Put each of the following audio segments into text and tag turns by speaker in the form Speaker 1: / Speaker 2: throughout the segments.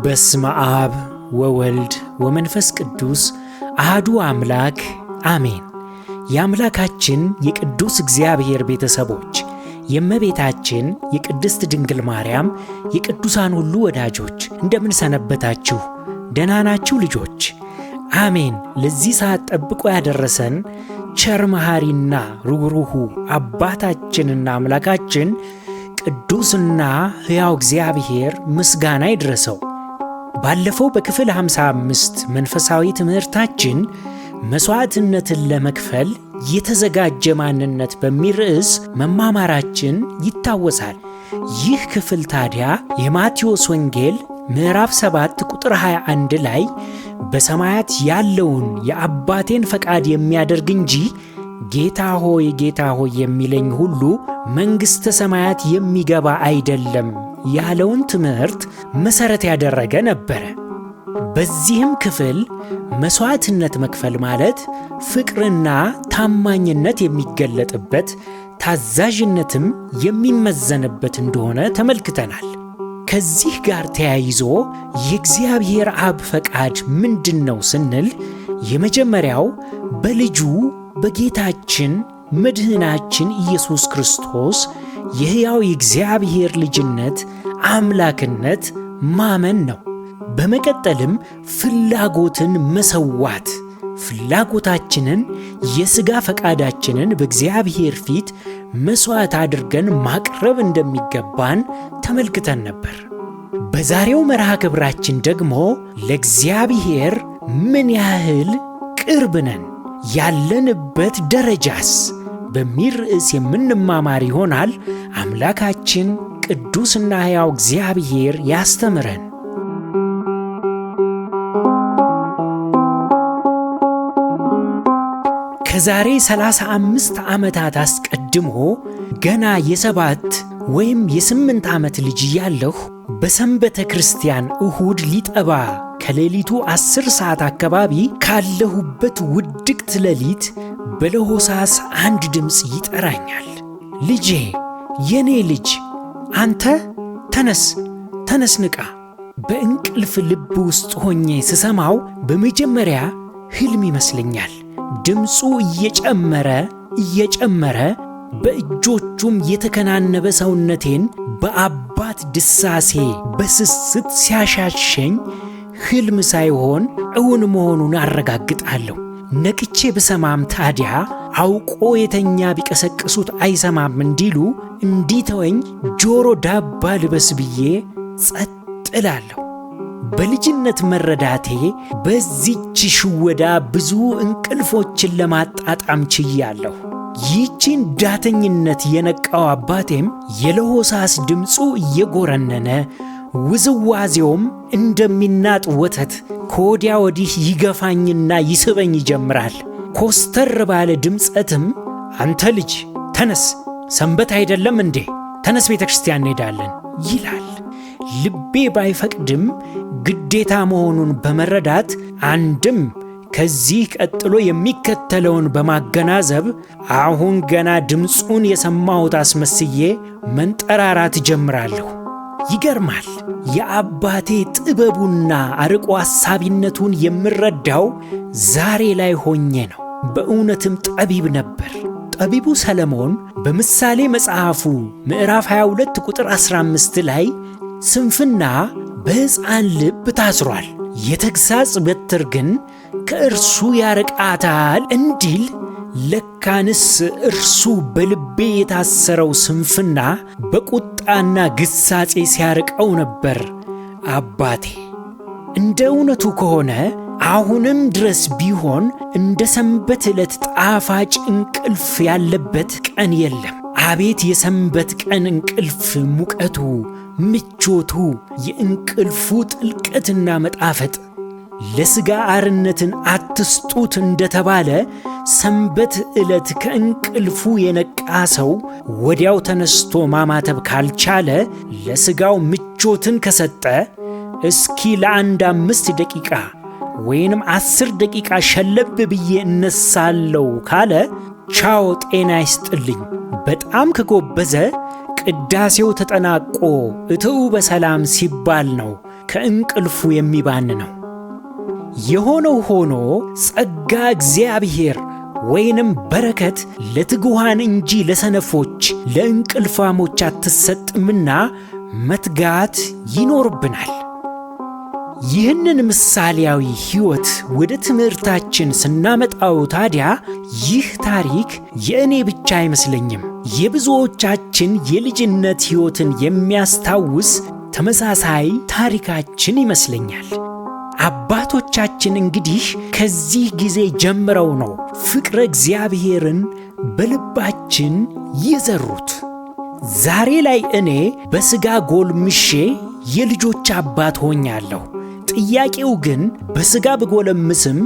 Speaker 1: በስመ አብ ወወልድ ወመንፈስ ቅዱስ አሐዱ አምላክ አሜን። የአምላካችን የቅዱስ እግዚአብሔር ቤተሰቦች፣ የእመቤታችን የቅድስት ድንግል ማርያም የቅዱሳን ሁሉ ወዳጆች እንደምን ሰነበታችሁ? ደህና ናችሁ ልጆች? አሜን። ለዚህ ሰዓት ጠብቆ ያደረሰን ቸር መሐሪና ርኅሩኅ አባታችንና አምላካችን ቅዱስና ሕያው እግዚአብሔር ምስጋና ይድረሰው። ባለፈው በክፍል 55 መንፈሳዊ ትምህርታችን መሥዋዕትነትን ለመክፈል የተዘጋጀ ማንነት በሚል ርዕስ መማማራችን ይታወሳል። ይህ ክፍል ታዲያ የማቴዎስ ወንጌል ምዕራፍ 7 ቁጥር 21 ላይ በሰማያት ያለውን የአባቴን ፈቃድ የሚያደርግ እንጂ ጌታ ሆይ ጌታ ሆይ የሚለኝ ሁሉ መንግሥተ ሰማያት የሚገባ አይደለም ያለውን ትምህርት መሠረት ያደረገ ነበረ። በዚህም ክፍል መሥዋዕትነት መክፈል ማለት ፍቅርና ታማኝነት የሚገለጥበት፣ ታዛዥነትም የሚመዘንበት እንደሆነ ተመልክተናል። ከዚህ ጋር ተያይዞ የእግዚአብሔር አብ ፈቃድ ምንድን ነው ስንል የመጀመሪያው በልጁ በጌታችን መድህናችን ኢየሱስ ክርስቶስ የሕያው የእግዚአብሔር ልጅነት አምላክነት ማመን ነው። በመቀጠልም ፍላጎትን መሰዋት፣ ፍላጎታችንን የሥጋ ፈቃዳችንን በእግዚአብሔር ፊት መሥዋዕት አድርገን ማቅረብ እንደሚገባን ተመልክተን ነበር። በዛሬው መርሃ ግብራችን ደግሞ ለእግዚአብሔር ምን ያህል ቅርብ ነን፣ ያለንበት ደረጃስ በሚል ርዕስ የምንማማር ይሆናል። አምላካችን ቅዱስና ሕያው እግዚአብሔር ያስተምረን። ከዛሬ 35 ዓመታት አስቀድሞ ገና የ7 ወይም የ8 ዓመት ልጅ እያለሁ በሰንበተ ክርስቲያን እሁድ ሊጠባ ከሌሊቱ 10 ሰዓት አካባቢ ካለሁበት ውድቅት ሌሊት በለሆሳስ አንድ ድምፅ ይጠራኛል። ልጄ፣ የኔ ልጅ፣ አንተ ተነስ፣ ተነስ ንቃ። በእንቅልፍ ልብ ውስጥ ሆኜ ስሰማው በመጀመሪያ ሕልም ይመስለኛል። ድምፁ እየጨመረ በእጆቹም የተከናነበ ሰውነቴን በአባት ድሳሴ በስስት ሲያሻሸኝ ሕልም ሳይሆን እውን መሆኑን አረጋግጣለሁ። ነቅቼ ብሰማም ታዲያ አውቆ የተኛ ቢቀሰቅሱት አይሰማም እንዲሉ እንዲተወኝ ጆሮ ዳባ ልበስ ብዬ ጸጥ እላለሁ። በልጅነት መረዳቴ በዚች ሽወዳ ብዙ እንቅልፎችን ለማጣጣም ችያለሁ። ይህችን ዳተኝነት የነቃው አባቴም የለሆሳስ ድምፁ እየጎረነነ ውዝዋዜውም እንደሚናጥ ወተት ከወዲያ ወዲህ ይገፋኝና ይስበኝ ይጀምራል። ኮስተር ባለ ድምፀትም አንተ ልጅ ተነስ፣ ሰንበት አይደለም እንዴ? ተነስ፣ ቤተ ክርስቲያን እንሄዳለን ይላል። ልቤ ባይፈቅድም ግዴታ መሆኑን በመረዳት አንድም ከዚህ ቀጥሎ የሚከተለውን በማገናዘብ አሁን ገና ድምፁን የሰማሁት አስመስዬ መንጠራራት ጀምራለሁ። ይገርማል። የአባቴ ጥበቡና አርቆ አሳቢነቱን የምረዳው ዛሬ ላይ ሆኜ ነው። በእውነትም ጠቢብ ነበር። ጠቢቡ ሰለሞን በምሳሌ መጽሐፉ ምዕራፍ 22 ቁጥር 15 ላይ ስንፍና በሕፃን ልብ ታስሯል፣ የተግሣጽ በትር ግን ከእርሱ ያርቃታል እንዲል ለካንስ እርሱ በልቤ የታሰረው ስንፍና በቁጣና ግሳጼ ሲያርቀው ነበር አባቴ። እንደ እውነቱ ከሆነ አሁንም ድረስ ቢሆን እንደ ሰንበት ዕለት ጣፋጭ እንቅልፍ ያለበት ቀን የለም። አቤት የሰንበት ቀን እንቅልፍ ሙቀቱ፣ ምቾቱ፣ የእንቅልፉ ጥልቀትና መጣፈጥ! ለሥጋ አርነትን አትስጡት እንደተባለ ሰንበት ዕለት ከእንቅልፉ የነቃ ሰው ወዲያው ተነስቶ ማማተብ ካልቻለ፣ ለሥጋው ምቾትን ከሰጠ እስኪ ለአንድ 5 ደቂቃ ወይንም 10 ደቂቃ ሸለብ ብዬ እነሳለሁ ካለ ቻው ጤና ይስጥልኝ። በጣም ከጎበዘ ቅዳሴው ተጠናቆ እትው በሰላም ሲባል ነው ከእንቅልፉ የሚባን ነው። የሆነው ሆኖ ጸጋ እግዚአብሔር ወይንም በረከት ለትጉሃን እንጂ ለሰነፎች ለእንቅልፋሞች አትሰጥምና መትጋት ይኖርብናል። ይህንን ምሳሌያዊ ሕይወት ወደ ትምህርታችን ስናመጣው ታዲያ ይህ ታሪክ የእኔ ብቻ አይመስለኝም። የብዙዎቻችን የልጅነት ሕይወትን የሚያስታውስ ተመሳሳይ ታሪካችን ይመስለኛል። አባቶቻችን እንግዲህ ከዚህ ጊዜ ጀምረው ነው ፍቅረ እግዚአብሔርን በልባችን የዘሩት። ዛሬ ላይ እኔ በሥጋ ጎልምሼ የልጆች አባት ሆኛለሁ። ጥያቄው ግን በሥጋ ብጎለምስም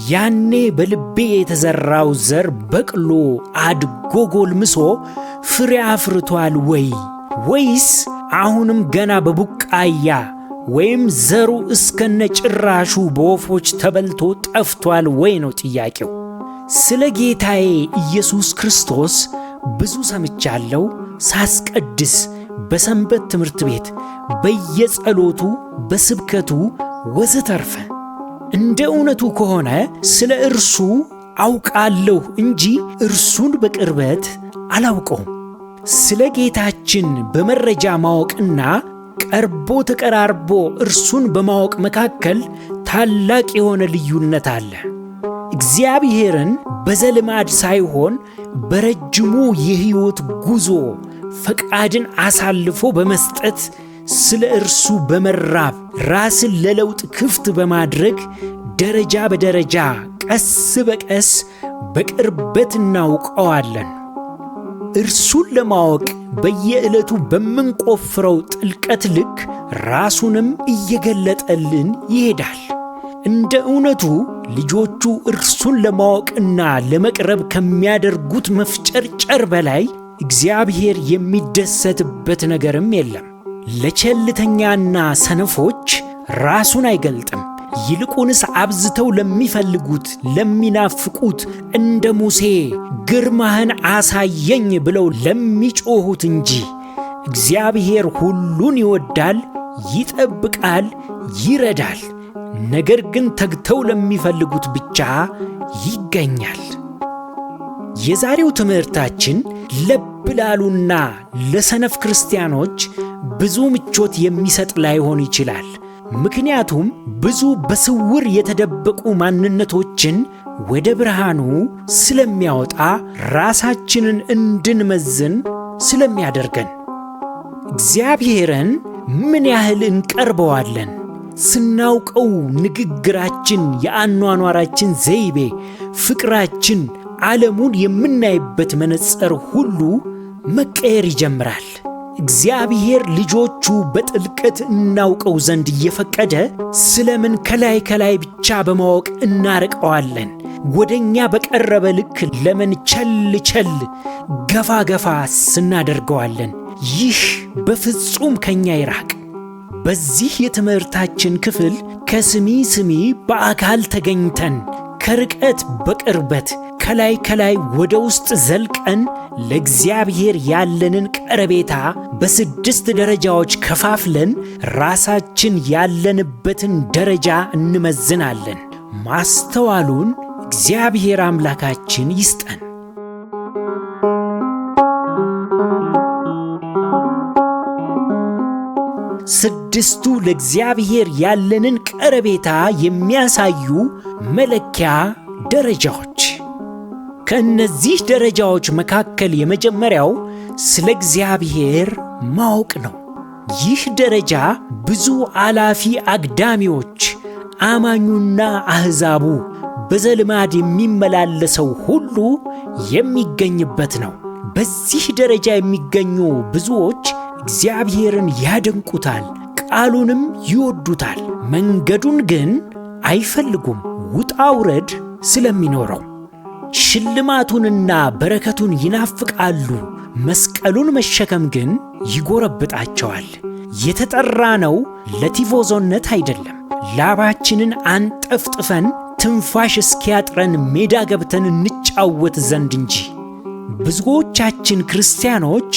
Speaker 1: ያኔ በልቤ የተዘራው ዘር በቅሎ አድጎ ጎልምሶ ፍሬ አፍርቷል ወይስ አሁንም ገና በቡቃያ ወይም ዘሩ እስከነ ጭራሹ በወፎች ተበልቶ ጠፍቷል ወይ ነው ጥያቄው። ስለ ጌታዬ ኢየሱስ ክርስቶስ ብዙ ሰምቻለሁ ሳስቀድስ በሰንበት ትምህርት ቤት በየጸሎቱ በስብከቱ ወዘተርፈ። እንደ እውነቱ ከሆነ ስለ እርሱ አውቃለሁ እንጂ እርሱን በቅርበት አላውቀውም። ስለ ጌታችን በመረጃ ማወቅና ቀርቦ ተቀራርቦ እርሱን በማወቅ መካከል ታላቅ የሆነ ልዩነት አለ። እግዚአብሔርን በዘልማድ ሳይሆን በረጅሙ የሕይወት ጉዞ ፈቃድን አሳልፎ በመስጠት ስለ እርሱ በመራብ ራስን ለለውጥ ክፍት በማድረግ ደረጃ በደረጃ ቀስ በቀስ በቅርበት እናውቀዋለን። እርሱን ለማወቅ በየዕለቱ በምንቆፍረው ጥልቀት ልክ ራሱንም እየገለጠልን ይሄዳል። እንደ እውነቱ ልጆቹ እርሱን ለማወቅና ለመቅረብ ከሚያደርጉት መፍጨርጨር በላይ እግዚአብሔር የሚደሰትበት ነገርም የለም። ለቸልተኛና ሰነፎች ራሱን አይገልጥም። ይልቁንስ አብዝተው ለሚፈልጉት ለሚናፍቁት እንደ ሙሴ ግርማህን አሳየኝ ብለው ለሚጮኹት እንጂ። እግዚአብሔር ሁሉን ይወዳል፣ ይጠብቃል፣ ይረዳል። ነገር ግን ተግተው ለሚፈልጉት ብቻ ይገኛል። የዛሬው ትምህርታችን ለብ ላሉና ለሰነፍ ክርስቲያኖች ብዙ ምቾት የሚሰጥ ላይሆን ይችላል። ምክንያቱም ብዙ በስውር የተደበቁ ማንነቶችን ወደ ብርሃኑ ስለሚያወጣ ራሳችንን እንድንመዝን ስለሚያደርገን። እግዚአብሔርን ምን ያህል እንቀርበዋለን? ስናውቀው ንግግራችን፣ የአኗኗራችን ዘይቤ፣ ፍቅራችን፣ ዓለሙን የምናይበት መነጽር ሁሉ መቀየር ይጀምራል። እግዚአብሔር ልጆቹ በጥልቀት እናውቀው ዘንድ እየፈቀደ ስለምን ከላይ ከላይ ብቻ በማወቅ እናርቀዋለን? ወደኛ በቀረበ ልክ ለምን ቸል ገፋ ገፋ ስናደርገዋለን? ይህ በፍጹም ከኛ ይራቅ። በዚህ የትምህርታችን ክፍል ከስሚ ስሚ በአካል ተገኝተን ከርቀት በቅርበት ከላይ ከላይ ወደ ውስጥ ዘልቀን ለእግዚአብሔር ያለንን ቀረቤታ በ6 ደረጃዎች ከፋፍለን ራሳችን ያለንበትን ደረጃ እንመዝናለን። ማስተዋሉን እግዚአብሔር አምላካችን ይስጠን። ስድስቱ ለእግዚአብሔር ያለንን ቀረቤታ የሚያሳዩ መለኪያ ደረጃዎች። ከእነዚህ ደረጃዎች መካከል የመጀመሪያው ስለ እግዚአብሔር ማወቅ ነው። ይህ ደረጃ ብዙ አላፊ አግዳሚዎች፣ አማኙና አሕዛቡ፣ በዘልማድ የሚመላለሰው ሁሉ የሚገኝበት ነው። በዚህ ደረጃ የሚገኙ ብዙዎች እግዚአብሔርን ያደንቁታል፣ ቃሉንም ይወዱታል። መንገዱን ግን አይፈልጉም፣ ውጣ ውረድ ስለሚኖረው። ሽልማቱንና በረከቱን ይናፍቃሉ፣ መስቀሉን መሸከም ግን ይጎረብጣቸዋል። የተጠራነው ለቲፎዞነት አይደለም፣ ላባችንን አንጠፍጥፈን ትንፋሽ እስኪያጥረን ሜዳ ገብተን እንጫወት ዘንድ እንጂ። ብዙዎቻችን ክርስቲያኖች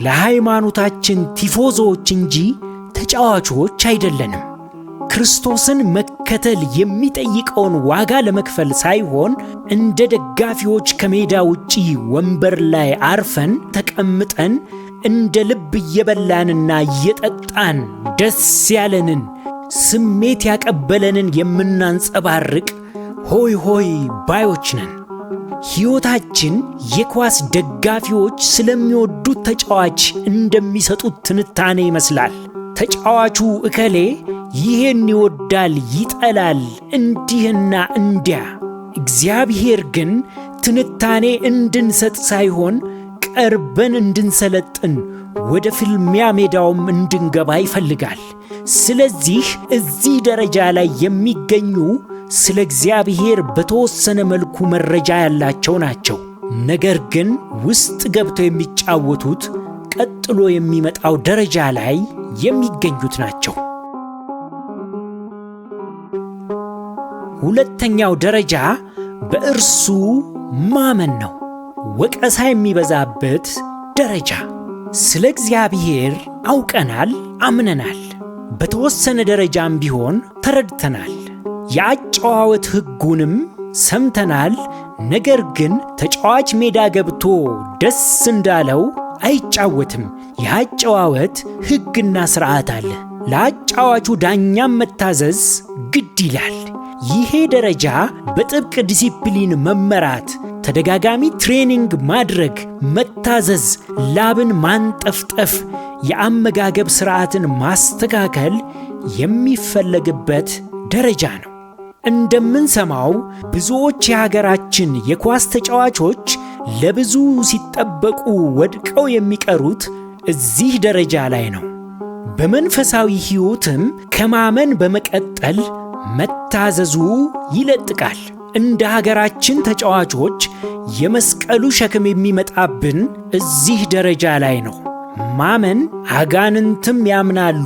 Speaker 1: ለሃይማኖታችን ቲፎዞዎች እንጂ ተጫዋቾች አይደለንም። ክርስቶስን መከተል የሚጠይቀውን ዋጋ ለመክፈል ሳይሆን እንደ ደጋፊዎች ከሜዳ ውጪ ወንበር ላይ አርፈን ተቀምጠን እንደ ልብ እየበላንና እየጠጣን ደስ ያለንን ስሜት ያቀበለንን የምናንጸባርቅ ሆይ ሆይ ባዮች ነን። ሕይወታችን የኳስ ደጋፊዎች ስለሚወዱት ተጫዋች እንደሚሰጡት ትንታኔ ይመስላል። ተጫዋቹ እከሌ ይሄን ይወዳል፣ ይጠላል፣ እንዲህና እንዲያ። እግዚአብሔር ግን ትንታኔ እንድንሰጥ ሳይሆን ቀርበን እንድንሰለጥን ወደ ፍልሚያ ሜዳውም እንድንገባ ይፈልጋል። ስለዚህ እዚህ ደረጃ ላይ የሚገኙ ስለ እግዚአብሔር በተወሰነ መልኩ መረጃ ያላቸው ናቸው። ነገር ግን ውስጥ ገብተው የሚጫወቱት ቀጥሎ የሚመጣው ደረጃ ላይ የሚገኙት ናቸው። ሁለተኛው ደረጃ በእርሱ ማመን ነው። ወቀሳ የሚበዛበት ደረጃ። ስለ እግዚአብሔር አውቀናል፣ አምነናል፣ በተወሰነ ደረጃም ቢሆን ተረድተናል። የአጨዋወት ሕጉንም ሰምተናል። ነገር ግን ተጫዋች ሜዳ ገብቶ ደስ እንዳለው አይጫወትም። የአጨዋወት ሕግና ሥርዓት አለ። ለአጫዋቹ ዳኛም መታዘዝ ግድ ይላል። ይሄ ደረጃ በጥብቅ ዲሲፕሊን መመራት፣ ተደጋጋሚ ትሬኒንግ ማድረግ፣ መታዘዝ፣ ላብን ማንጠፍጠፍ፣ የአመጋገብ ሥርዓትን ማስተካከል የሚፈለግበት ደረጃ ነው። እንደምንሰማው ብዙዎች የሀገራችን የኳስ ተጫዋቾች ለብዙ ሲጠበቁ ወድቀው የሚቀሩት እዚህ ደረጃ ላይ ነው። በመንፈሳዊ ሕይወትም ከማመን በመቀጠል መታዘዙ ይለጥቃል። እንደ ሀገራችን ተጫዋቾች የመስቀሉ ሸክም የሚመጣብን እዚህ ደረጃ ላይ ነው። ማመን አጋንንትም ያምናሉ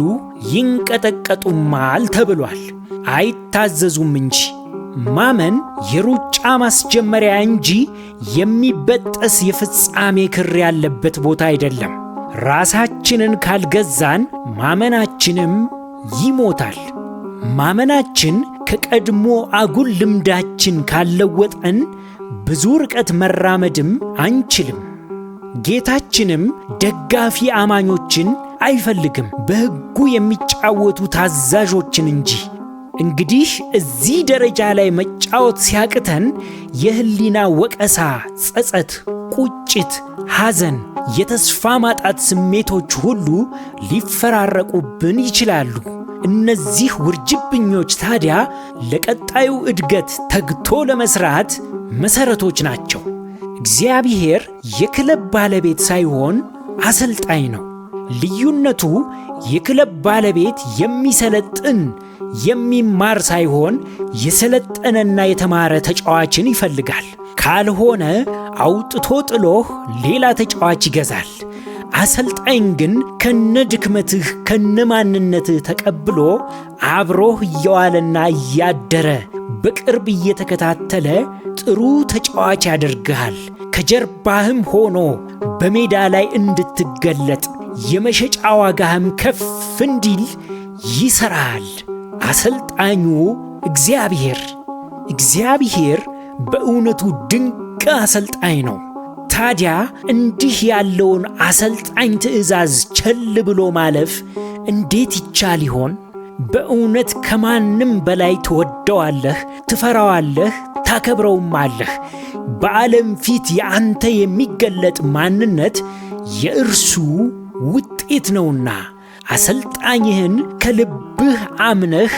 Speaker 1: ይንቀጠቀጡማል ተብሏል፣ አይታዘዙም እንጂ። ማመን የሩጫ ማስጀመሪያ እንጂ የሚበጠስ የፍጻሜ ክር ያለበት ቦታ አይደለም። ራሳችንን ካልገዛን ማመናችንም ይሞታል። ማመናችን ከቀድሞ አጉል ልምዳችን ካልለወጠን ብዙ ርቀት መራመድም አንችልም። ጌታችንም ደጋፊ አማኞችን አይፈልግም፣ በሕጉ የሚጫወቱ ታዛዦችን እንጂ። እንግዲህ እዚህ ደረጃ ላይ መጫወት ሲያቅተን የህሊና ወቀሳ፣ ጸጸት፣ ቁጭት፣ ሐዘን፣ የተስፋ ማጣት ስሜቶች ሁሉ ሊፈራረቁብን ይችላሉ። እነዚህ ውርጅብኞች ታዲያ ለቀጣዩ እድገት ተግቶ ለመስራት መሰረቶች ናቸው። እግዚአብሔር የክለብ ባለቤት ሳይሆን አሰልጣኝ ነው። ልዩነቱ የክለብ ባለቤት የሚሰለጥን የሚማር ሳይሆን የሰለጠነና የተማረ ተጫዋችን ይፈልጋል። ካልሆነ አውጥቶ ጥሎህ ሌላ ተጫዋች ይገዛል። አሰልጣኝ ግን ከነድክመትህ ከነማንነትህ ተቀብሎ አብሮህ እየዋለና እያደረ በቅርብ እየተከታተለ ጥሩ ተጫዋች ያደርግሃል። ከጀርባህም ሆኖ በሜዳ ላይ እንድትገለጥ የመሸጫ ዋጋህም ከፍ እንዲል ይሰራል። አሰልጣኙ እግዚአብሔር በእውነቱ ድንቅ አሰልጣኝ ነው። ታዲያ እንዲህ ያለውን አሰልጣኝ ትእዛዝ ቸል ብሎ ማለፍ እንዴት ይቻል ይሆን? በእውነት ከማንም በላይ ትወደዋለህ፣ ትፈራዋለህ፣ ታከብረውማለህ። በዓለም ፊት የአንተ የሚገለጥ ማንነት የእርሱ ውጤት ነውና አሰልጣኝህን ከልብህ አምነህ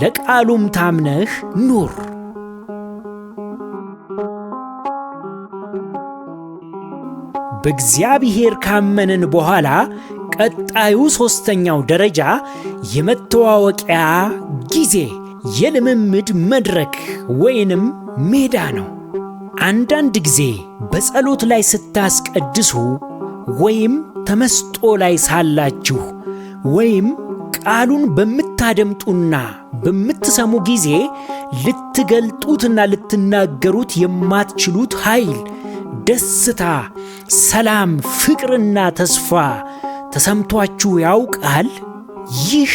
Speaker 1: ለቃሉም ታምነህ ኑር። በእግዚአብሔር ካመንን በኋላ ቀጣዩ ሦስተኛው ደረጃ የመተዋወቂያ ጊዜ፣ የልምምድ መድረክ ወይንም ሜዳ ነው። አንዳንድ ጊዜ በጸሎት ላይ ስታስቀድሱ ወይም ተመስጦ ላይ ሳላችሁ ወይም ቃሉን በምታደምጡና በምትሰሙ ጊዜ ልትገልጡትና ልትናገሩት የማትችሉት ኃይል፣ ደስታ፣ ሰላም፣ ፍቅርና ተስፋ ተሰምቷችሁ ያውቃል? ይህ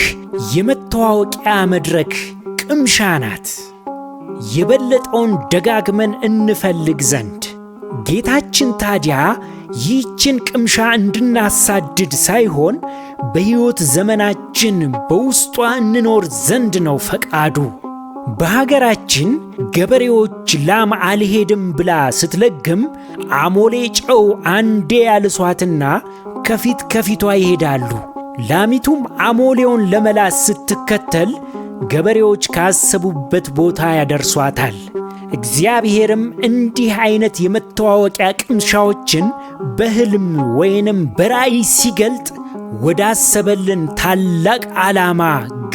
Speaker 1: የመተዋወቂያ መድረክ ቅምሻ ናት። የበለጠውን ደጋግመን እንፈልግ ዘንድ ጌታችን ታዲያ ይህችን ቅምሻ እንድናሳድድ ሳይሆን በሕይወት ዘመናችን በውስጧ እንኖር ዘንድ ነው ፈቃዱ። በሀገራችን ገበሬዎች ላም አልሄድም ብላ ስትለግም አሞሌ ጨው አንዴ ያልሷትና ከፊት ከፊቷ ይሄዳሉ። ላሚቱም አሞሌውን ለመላስ ስትከተል ገበሬዎች ካሰቡበት ቦታ ያደርሷታል። እግዚአብሔርም እንዲህ አይነት የመተዋወቂያ ቅምሻዎችን በሕልም ወይንም በራእይ ሲገልጥ ወዳሰበልን ታላቅ ዓላማ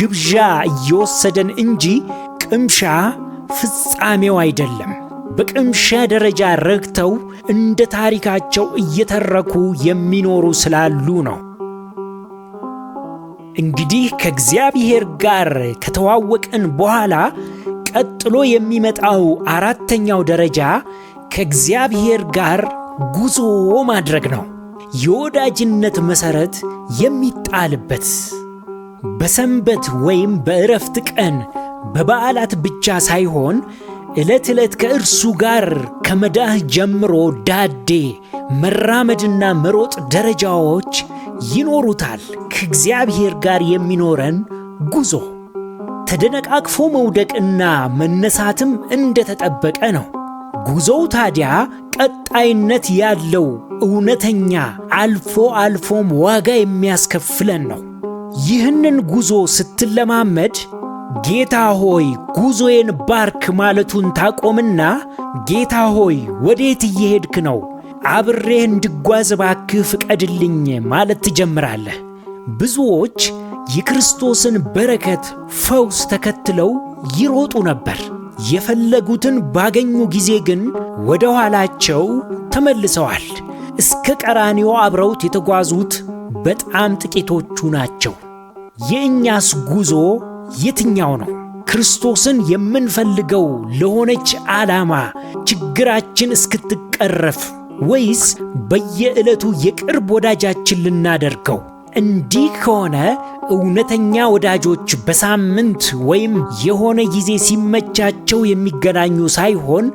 Speaker 1: ግብዣ እየወሰደን እንጂ ቅምሻ ፍጻሜው አይደለም። በቅምሻ ደረጃ ረግተው እንደ ታሪካቸው እየተረኩ የሚኖሩ ስላሉ ነው። እንግዲህ ከእግዚአብሔር ጋር ከተዋወቅን በኋላ ቀጥሎ የሚመጣው አራተኛው ደረጃ ከእግዚአብሔር ጋር ጉዞ ማድረግ ነው። የወዳጅነት መሠረት የሚጣልበት በሰንበት ወይም በዕረፍት ቀን በበዓላት ብቻ ሳይሆን ዕለት ዕለት ከእርሱ ጋር ከመዳህ ጀምሮ ዳዴ መራመድና መሮጥ ደረጃዎች ይኖሩታል። ከእግዚአብሔር ጋር የሚኖረን ጉዞ ተደነቃቅፎ መውደቅና መነሳትም እንደተጠበቀ ነው። ጉዞው ታዲያ ቀጣይነት ያለው እውነተኛ አልፎም ዋጋ የሚያስከፍለን ነው። ይህንን ጉዞ ስትለማመድ ጌታ ሆይ ጉዞዬን ባርክ ማለቱን ታቆምና ጌታ ሆይ ወዴት እየሄድክ ነው? አብሬህ እንድጓዝ እባክህ ፍቀድልኝ ማለት ትጀምራለህ። ብዙዎች የክርስቶስን በረከት፣ ፈውስ ተከትለው ይሮጡ ነበር። የፈለጉትን ባገኙ ጊዜ ግን ወደ ኋላቸው ተመልሰዋል። እስከ ቀራንዮ አብረውት የተጓዙት በጣም ጥቂቶቹ ናቸው። የእኛስ ጉዞ የትኛው ነው? ክርስቶስን የምንፈልገው ለሆነች ዓላማ ችግራችን እስክትቀረፍ ወይስ በየዕለቱ የቅርብ ወዳጃችን ልናደርገው? እንዲህ ከሆነ እውነተኛ ወዳጆች በሳምንት ወይም የሆነ ጊዜ ሲመቻቸው የሚገናኙ ሳይሆን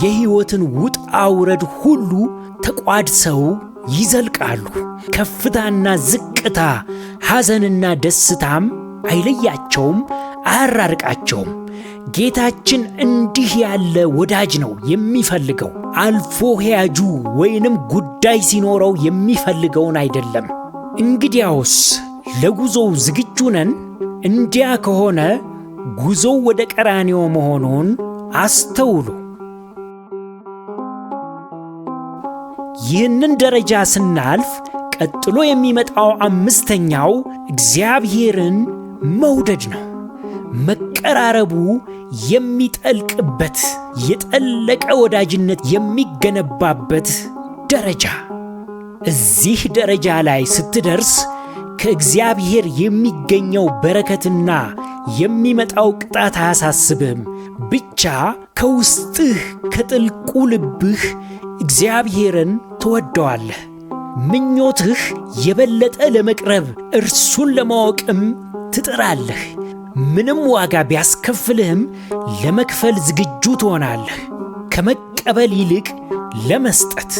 Speaker 1: የሕይወትን ውጣ ውረድ ሁሉ ተቋድሰው ይዘልቃሉ። ከፍታና ዝቅታ፣ ሐዘንና ደስታም አይለያቸውም፣ አያራርቃቸውም። ጌታችን እንዲህ ያለ ወዳጅ ነው የሚፈልገው። አልፎ ሄያጁ ወይንም ጉዳይ ሲኖረው የሚፈልገውን አይደለም። እንግዲያውስ ለጉዞው ዝግጁ ነን? እንዲያ ከሆነ ጉዞው ወደ ቀራንዮ መሆኑን አስተውሉ። ይህንን ደረጃ ስናልፍ ቀጥሎ የሚመጣው አምስተኛው እግዚአብሔርን መውደድ ነው። መቀራረቡ የሚጠልቅበት የጠለቀ ወዳጅነት የሚገነባበት ደረጃ። እዚህ ደረጃ ላይ ስትደርስ ከእግዚአብሔር የሚገኘው በረከትና የሚመጣው ቅጣት አያሳስብህም። ብቻ ከውስጥህ ከጥልቁ ልብህ እግዚአብሔርን ትወደዋለህ። ምኞትህ የበለጠ ለመቅረብ እርሱን ለማወቅም ትጥራለህ። ምንም ዋጋ ቢያስከፍልህም ለመክፈል ዝግጁ ትሆናለህ። ከመቀበል ይልቅ ለመስጠት።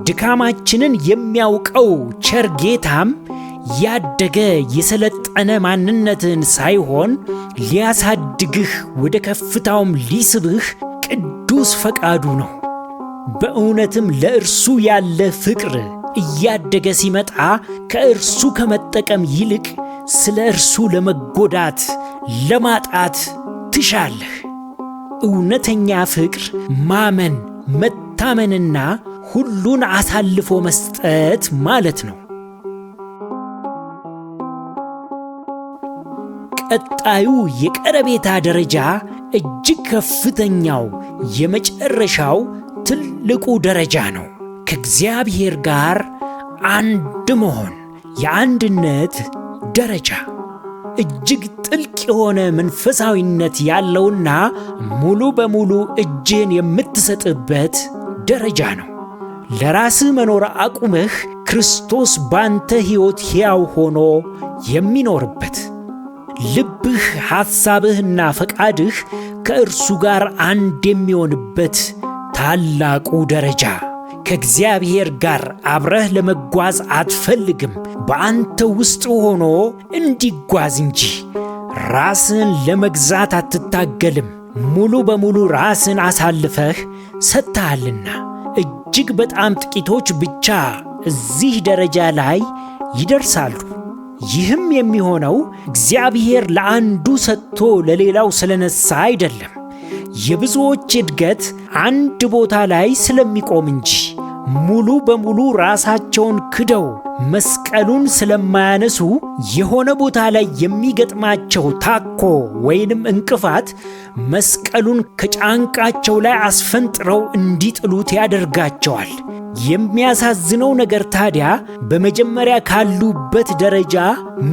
Speaker 1: ድካማችንን የሚያውቀው ቸር ጌታም ያደገ የሰለጠነ ማንነትን ሳይሆን ሊያሳድግህ ወደ ከፍታውም ሊስብህ ቅዱስ ፈቃዱ ነው። በእውነትም ለእርሱ ያለ ፍቅር እያደገ ሲመጣ ከእርሱ ከመጠቀም ይልቅ ስለ እርሱ ለመጎዳት ለማጣት ትሻለህ። እውነተኛ ፍቅር ማመን፣ መታመንና ሁሉን አሳልፎ መስጠት ማለት ነው። ቀጣዩ የቀረቤታ ደረጃ እጅግ ከፍተኛው የመጨረሻው ትልቁ ደረጃ ነው። ከእግዚአብሔር ጋር አንድ መሆን፣ የአንድነት ደረጃ እጅግ ጥልቅ የሆነ መንፈሳዊነት ያለውና ሙሉ በሙሉ እጅን የምትሰጥበት ደረጃ ነው። ለራስህ መኖር አቁመህ ክርስቶስ ባንተ ሕይወት ሕያው ሆኖ የሚኖርበት፣ ልብህ ሐሳብህና ፈቃድህ ከእርሱ ጋር አንድ የሚሆንበት ታላቁ ደረጃ። ከእግዚአብሔር ጋር አብረህ ለመጓዝ አትፈልግም፣ በአንተ ውስጥ ሆኖ እንዲጓዝ እንጂ። ራስን ለመግዛት አትታገልም፣ ሙሉ በሙሉ ራስን አሳልፈህ ሰጥተሃልና። እጅግ በጣም ጥቂቶች ብቻ እዚህ ደረጃ ላይ ይደርሳሉ። ይህም የሚሆነው እግዚአብሔር ለአንዱ ሰጥቶ ለሌላው ስለነሳ አይደለም፣ የብዙዎች እድገት አንድ ቦታ ላይ ስለሚቆም እንጂ። ሙሉ በሙሉ ራሳቸውን ክደው መስቀሉን ስለማያነሱ የሆነ ቦታ ላይ የሚገጥማቸው ታኮ ወይንም እንቅፋት መስቀሉን ከጫንቃቸው ላይ አስፈንጥረው እንዲጥሉት ያደርጋቸዋል። የሚያሳዝነው ነገር ታዲያ በመጀመሪያ ካሉበት ደረጃ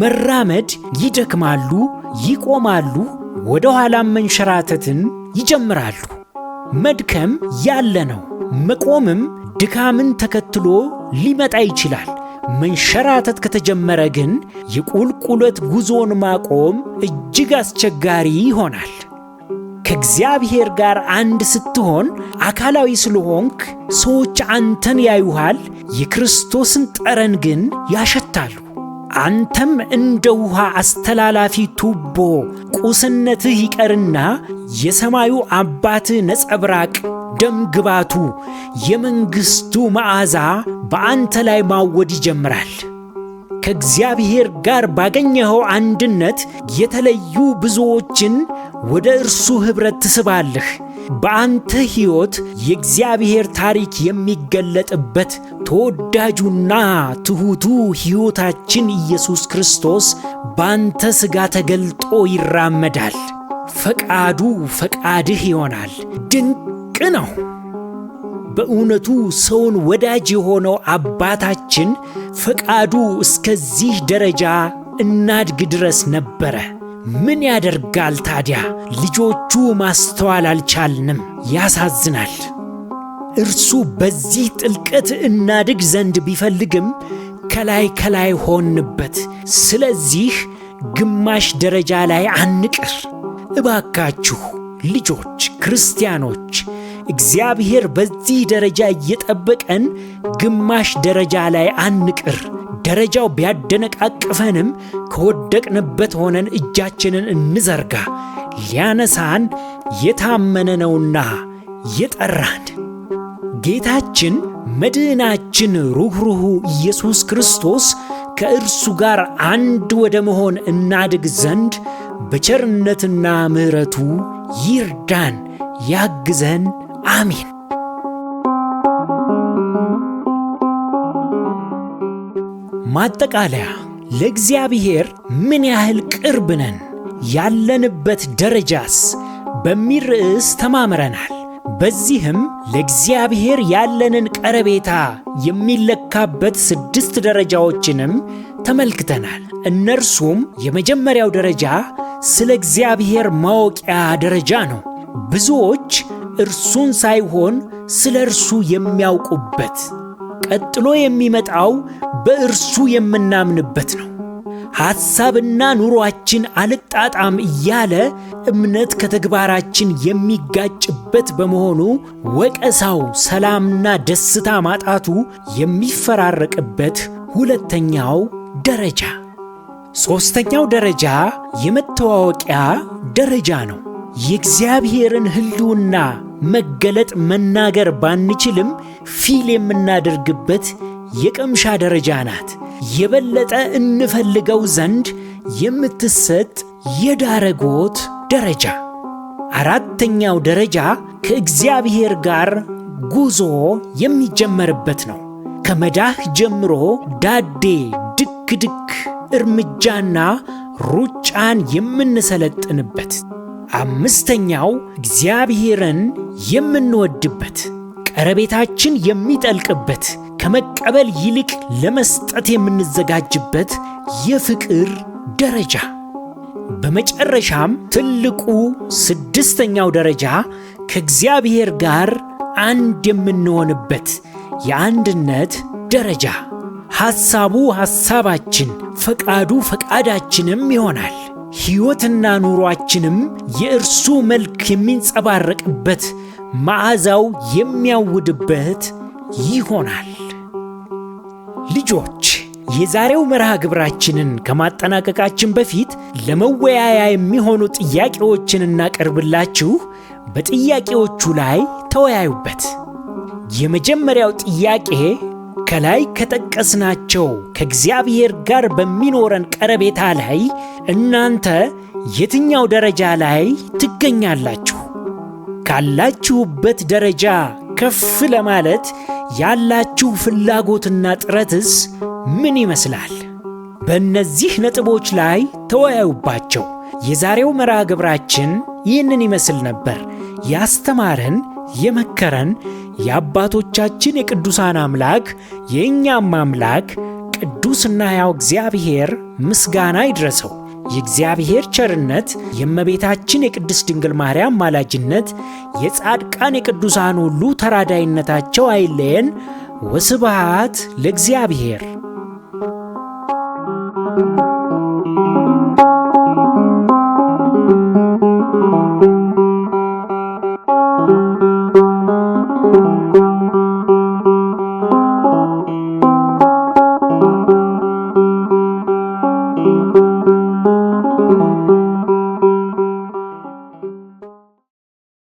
Speaker 1: መራመድ ይደክማሉ፣ ይቆማሉ፣ ወደ ኋላም መንሸራተትን ይጀምራሉ። መድከም ያለ ነው። መቆምም ድካምን ተከትሎ ሊመጣ ይችላል። መንሸራተት ከተጀመረ ግን የቁልቁለት ጉዞን ማቆም እጅግ አስቸጋሪ ይሆናል። ከእግዚአብሔር ጋር አንድ ስትሆን አካላዊ ስለሆንክ ሰዎች አንተን ያዩሃል፣ የክርስቶስን ጠረን ግን ያሸታሉ። አንተም እንደ ውሃ አስተላላፊ ቱቦ ቁስነትህ ይቀርና የሰማዩ አባትህ ነጸብራቅ ደም ግባቱ የመንግሥቱ መዓዛ በአንተ ላይ ማወድ ይጀምራል። ከእግዚአብሔር ጋር ባገኘኸው አንድነት የተለዩ ብዙዎችን ወደ እርሱ ኅብረት ትስባለህ። በአንተ ሕይወት የእግዚአብሔር ታሪክ የሚገለጥበት ተወዳጁና ትሑቱ ሕይወታችን ኢየሱስ ክርስቶስ በአንተ ሥጋ ተገልጦ ይራመዳል። ፈቃዱ ፈቃድህ ይሆናል። ድንቅ ነው። በእውነቱ ሰውን ወዳጅ የሆነው አባታችን ፈቃዱ እስከዚህ ደረጃ እናድግ ድረስ ነበረ። ምን ያደርጋል ታዲያ ልጆቹ ማስተዋል አልቻልንም። ያሳዝናል። እርሱ በዚህ ጥልቀት እናድግ ዘንድ ቢፈልግም ከላይ ሆንበት። ስለዚህ ግማሽ ደረጃ ላይ አንቅር። እባካችሁ ልጆች ክርስቲያኖች፣ እግዚአብሔር በዚህ ደረጃ እየጠበቀን ግማሽ ደረጃ ላይ አንቅር። ደረጃው ቢያደነቃቅፈንም ከወደቅንበት ሆነን እጃችንን እንዘርጋ። ሊያነሳን የታመነ ነውና የጠራን። ጌታችን መድህናችን ሩኅሩሁ ኢየሱስ ክርስቶስ ከእርሱ ጋር አንድ ወደ መሆን እናድግ ዘንድ በቸርነትና ምሕረቱ ይርዳን፣ ያግዘን። አሜን። ማጠቃለያ፣ ለእግዚአብሔር ምን ያህል ቅርብ ነን? ያለንበት ደረጃስ? በሚል ርዕስ ተማምረናል። በዚህም ለእግዚአብሔር ያለንን ቀረቤታ የሚለካበት 6 ደረጃዎችንም ተመልክተናል። እነርሱም የመጀመሪያው ደረጃ ስለ እግዚአብሔር ማወቂያ ደረጃ ነው። ብዙዎች እርሱን ሳይሆን ስለ እርሱ የሚያውቁበት። ቀጥሎ የሚመጣው በእርሱ የምናምንበት ነው። ሐሳብና ኑሯችን አልጣጣም እያለ እምነት ከተግባራችን የሚጋጭበት በመሆኑ ወቀሳው፣ ሰላምና ደስታ ማጣቱ የሚፈራረቅበት ሁለተኛው ደረጃ። ሦስተኛው ደረጃ የመተዋወቂያ ደረጃ ነው። የእግዚአብሔርን ሕልውና መገለጥ መናገር ባንችልም ፊል የምናደርግበት የቅምሻ ደረጃ ናት። የበለጠ እንፈልገው ዘንድ የምትሰጥ የዳረጎት ደረጃ። አራተኛው ደረጃ ከእግዚአብሔር ጋር ጉዞ የሚጀመርበት ነው። ከመዳህ ጀምሮ ዳዴ፣ ድክ ድክ፣ እርምጃና ሩጫን የምንሰለጥንበት። አምስተኛው እግዚአብሔርን የምንወድበት፣ ቀረቤታችን የሚጠልቅበት፣ ከመቀበል ይልቅ ለመስጠት የምንዘጋጅበት የፍቅር ደረጃ። በመጨረሻም ትልቁ ስድስተኛው ደረጃ ከእግዚአብሔር ጋር አንድ የምንሆንበት የአንድነት ደረጃ። ሐሳቡ ሐሳባችን፣ ፈቃዱ ፈቃዳችንም ይሆናል። ሕይወትና ኑሯችንም የእርሱ መልክ የሚንጸባረቅበት፣ መዓዛው የሚያውድበት ይሆናል። ልጆች፣ የዛሬው መርሃ ግብራችንን ከማጠናቀቃችን በፊት ለመወያያ የሚሆኑ ጥያቄዎችን እናቀርብላችሁ። በጥያቄዎቹ ላይ ተወያዩበት። የመጀመሪያው ጥያቄ ከላይ ከጠቀስናቸው ከእግዚአብሔር ጋር በሚኖረን ቀረቤታ ላይ እናንተ የትኛው ደረጃ ላይ ትገኛላችሁ? ካላችሁበት ደረጃ ከፍ ለማለት ያላችሁ ፍላጎትና ጥረትስ ምን ይመስላል? በእነዚህ ነጥቦች ላይ ተወያዩባቸው። የዛሬው መርሃ ግብራችን ይህንን ይመስል ነበር። ያስተማረን የመከረን የአባቶቻችን የቅዱሳን አምላክ የእኛም አምላክ ቅዱስና ሕያው እግዚአብሔር ምስጋና ይድረሰው። የእግዚአብሔር ቸርነት፣ የእመቤታችን የቅድስት ድንግል ማርያም ማላጅነት፣ የጻድቃን የቅዱሳን ሁሉ ተራዳይነታቸው አይለየን። ወስብሐት ለእግዚአብሔር።
Speaker 2: Thank you.